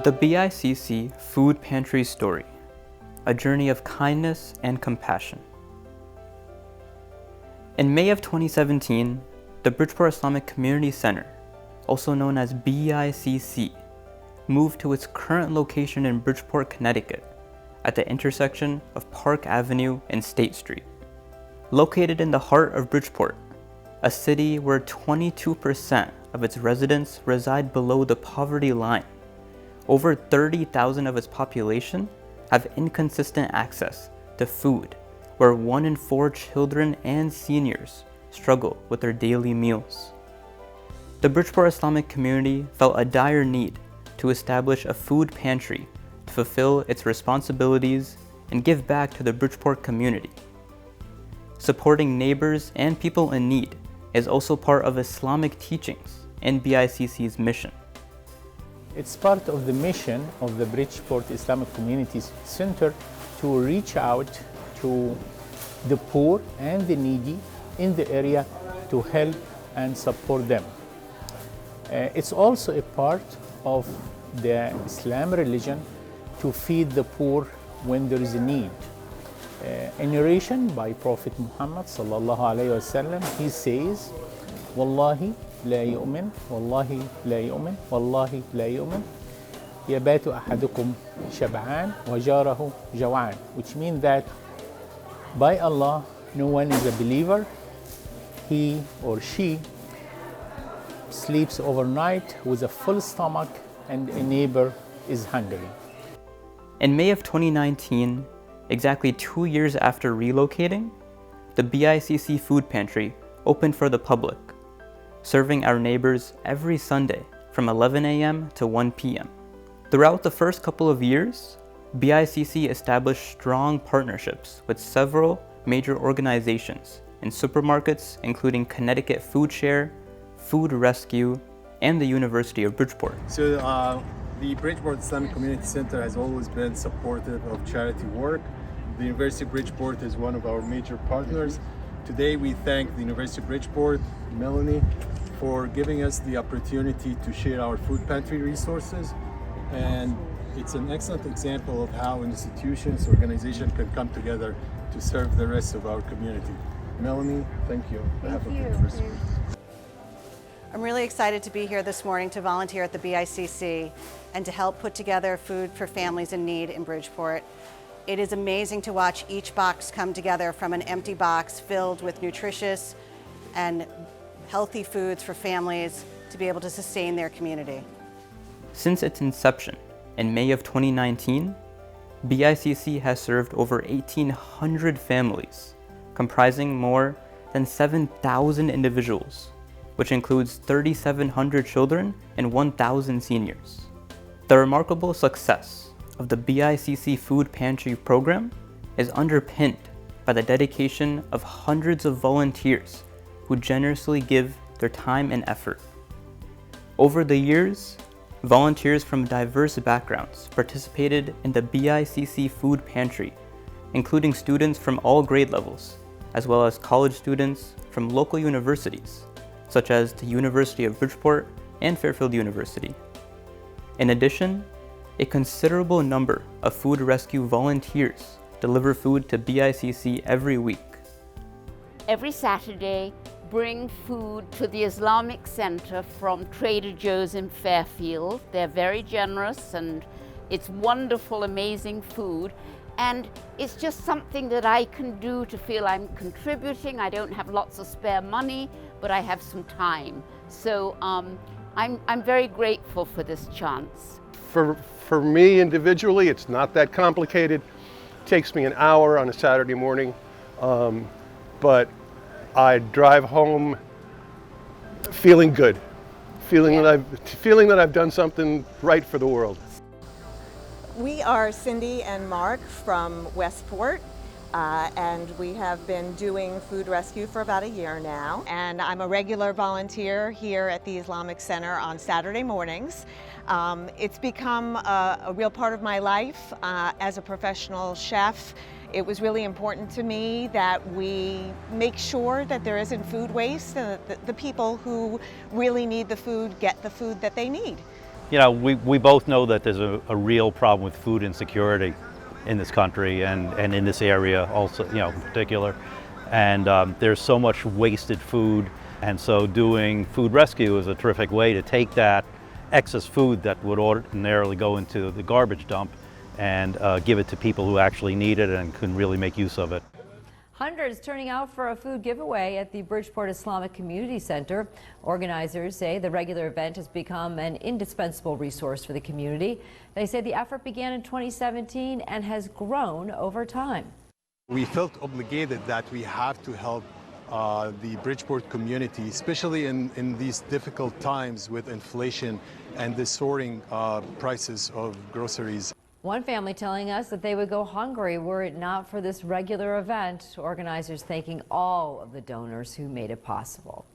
The BICC Food Pantry Story, a journey of kindness and compassion. In May of 2017, the Bridgeport Islamic Community Center, also known as BICC, moved to its current location in Bridgeport, Connecticut, at the intersection of Park Avenue and State Street. Located in the heart of Bridgeport, a city where 22% of its residents reside below the poverty line, over 30,000 of its population have inconsistent access to food, where 1 in 4 children and seniors struggle with their daily meals. The Bridgeport Islamic community felt a dire need to establish a food pantry to fulfill its responsibilities and give back to the Bridgeport community. Supporting neighbors and people in need is also part of Islamic teachings and BICC's mission. It's part of the mission of the Bridgeport Islamic Community Center to reach out to the poor and the needy in the area to help and support them. It's also a part of the Islam religion to feed the poor when there is a need. A narration by Prophet Muhammad sallallahu alaihi wasallam, he says, "Wallahi la yu'min, wallahi la yu'min, wallahi la yu'min, yabatu ahadukum shab'an wa jarahu jaw'an," which means that by Allah, no one is a believer. He or she sleeps overnight with a full stomach and a neighbor is hungry. In May of 2019, exactly 2 years after relocating, the BICC Food Pantry opened for the public, serving our neighbors every Sunday from 11 a.m. to 1 p.m. Throughout the first couple of years, BICC established strong partnerships with several major organizations and supermarkets, including Connecticut Food Share, Food Rescue, and the University of Bridgeport. So the Bridgeport Islamic Community Center has always been supportive of charity work. The University of Bridgeport is one of our major partners. Today we thank the University of Bridgeport, Melanie, for giving us the opportunity to share our food pantry resources. And it's an excellent example of how institutions, organizations can come together to serve the rest of our community. Melanie, thank you. Thank you. I'm really excited to be here this morning to volunteer at the BICC and to help put together food for families in need in Bridgeport. It is amazing to watch each box come together from an empty box filled with nutritious and healthy foods for families to be able to sustain their community. Since its inception in May of 2019, BICC has served over 1,800 families, comprising more than 7,000 individuals, which includes 3,700 children and 1,000 seniors. The remarkable success of the BICC Food Pantry program is underpinned by the dedication of hundreds of volunteers who generously give their time and effort. Over the years, volunteers from diverse backgrounds participated in the BICC Food Pantry, including students from all grade levels, as well as college students from local universities, such as the University of Bridgeport and Fairfield University. In addition, a considerable number of food rescue volunteers deliver food to BICC every week. Every Saturday, bring food to the Islamic Center from Trader Joe's in Fairfield. They're very generous and it's wonderful, amazing food. And it's just something that I can do to feel I'm contributing. I don't have lots of spare money, but I have some time. So I'm very grateful for this chance. For me individually, it's not that complicated. It takes me an hour on a Saturday morning, but I drive home feeling good, feeling that I've done something right for the world. We are Cindy and Mark from Westport, and we have been doing food rescue for about a year now. And I'm a regular volunteer here at the Islamic Center on Saturday mornings. It's become a real part of my life as a professional chef. It was really important to me that we make sure that there isn't food waste and that the people who really need the food get the food that they need. You know, we both know that there's a real problem with food insecurity in this country and in this area also, you know, in particular. And there's so much wasted food, and so doing food rescue is a terrific way to take that excess food that would ordinarily go into the garbage dump and give it to people who actually need it and can really make use of it. Hundreds turning out for a food giveaway at the Bridgeport Islamic Community Center. Organizers say the regular event has become an indispensable resource for the community. They say the effort began in 2017 and has grown over time. We felt obligated that we have to help the Bridgeport community, especially in these difficult times with inflation and the soaring prices of groceries. One family telling us that they would go hungry were it not for this regular event. Organizers thanking all of the donors who made it possible.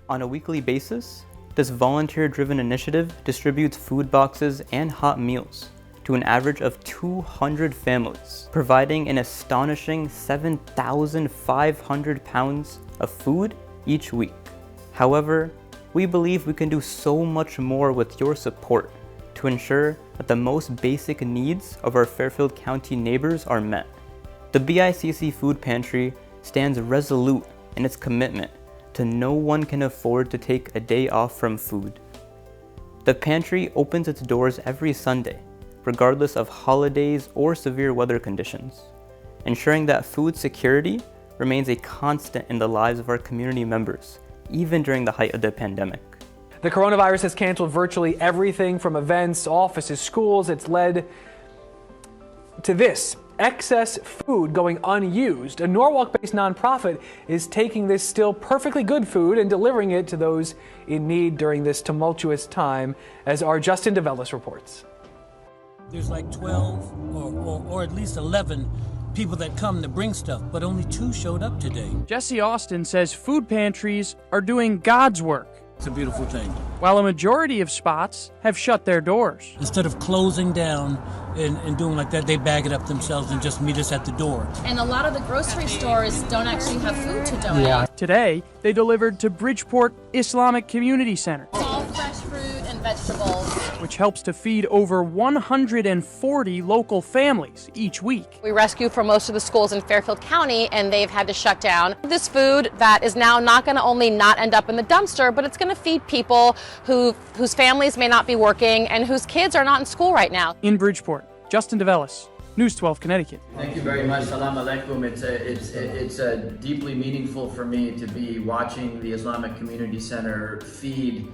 On a weekly basis, this volunteer-driven initiative distributes food boxes and hot meals to an average of 200 families, providing an astonishing 7,500 pounds of food each week. However, we believe we can do so much more with your support to ensure that the most basic needs of our Fairfield County neighbors are met. The BICC Food Pantry stands resolute in its commitment to no one can afford to take a day off from food. The pantry opens its doors every Sunday, regardless of holidays or severe weather conditions, ensuring that food security remains a constant in the lives of our community members, even during the height of the pandemic. The coronavirus has canceled virtually everything from events, offices, schools. It's led to this: excess food going unused. A Norwalk-based nonprofit is taking this still perfectly good food and delivering it to those in need during this tumultuous time, as our Justin DeVellis reports. There's like 12 or at least 11 people that come to bring stuff, but only 2 showed up today. Jesse Austin says food pantries are doing God's work. It's a beautiful thing. While a majority of spots have shut their doors. Instead of closing down and doing like that, they bag it up themselves and just meet us at the door. And a lot of the grocery stores don't actually have food to donate. Yeah. Today, they delivered to Bridgeport Islamic Community Center. It's all fresh fruit and vegetables, which helps to feed over 140 local families each week. We rescue from most of the schools in Fairfield County, and they've had to shut down. This food that is now not going to only not end up in the dumpster, but it's going to feed people whose families may not be working and whose kids are not in school right now. In Bridgeport, Justin DeVellis, News 12 Connecticut. Thank you very much. Salam alaikum. It's deeply meaningful for me to be watching the Islamic Community Center feed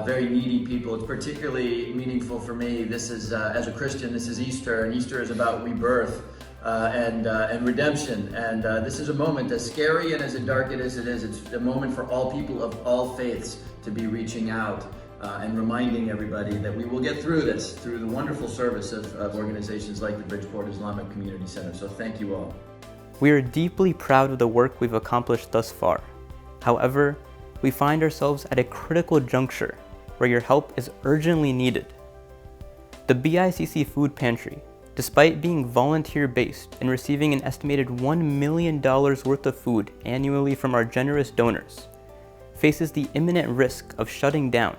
very needy people. It's particularly meaningful for me. This is, as a Christian, this is Easter, and Easter is about rebirth and redemption. And this is a moment, as scary and as dark as it is, it's a moment for all people of all faiths to be reaching out and reminding everybody that we will get through this through the wonderful service of organizations like the Bridgeport Islamic Community Center. So thank you all. We are deeply proud of the work we've accomplished thus far. However, we find ourselves at a critical juncture where your help is urgently needed. The BICC Food Pantry, despite being volunteer-based and receiving an estimated $1 million worth of food annually from our generous donors, faces the imminent risk of shutting down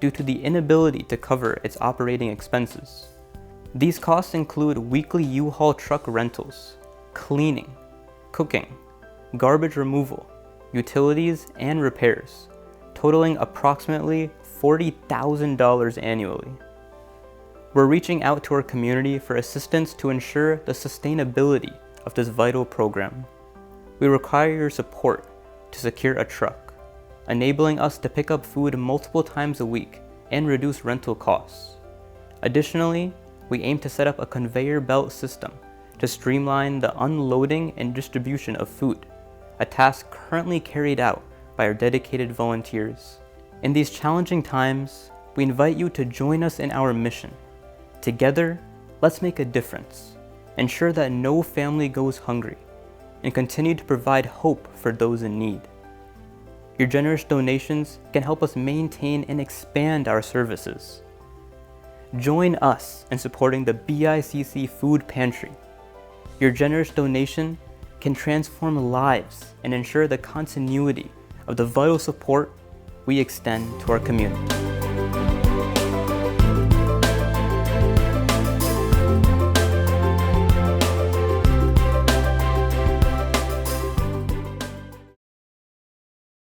due to the inability to cover its operating expenses. These costs include weekly U-Haul truck rentals, cleaning, cooking, garbage removal, utilities, and repairs, totaling approximately $40,000 annually. We're reaching out to our community for assistance to ensure the sustainability of this vital program. We require your support to secure a truck, enabling us to pick up food multiple times a week and reduce rental costs. Additionally, we aim to set up a conveyor belt system to streamline the unloading and distribution of food, a task currently carried out by our dedicated volunteers. In these challenging times, we invite you to join us in our mission. Together, let's make a difference, ensure that no family goes hungry, and continue to provide hope for those in need. Your generous donations can help us maintain and expand our services. Join us in supporting the BICC Food Pantry. Your generous donation can transform lives and ensure the continuity of the vital support we extend to our community.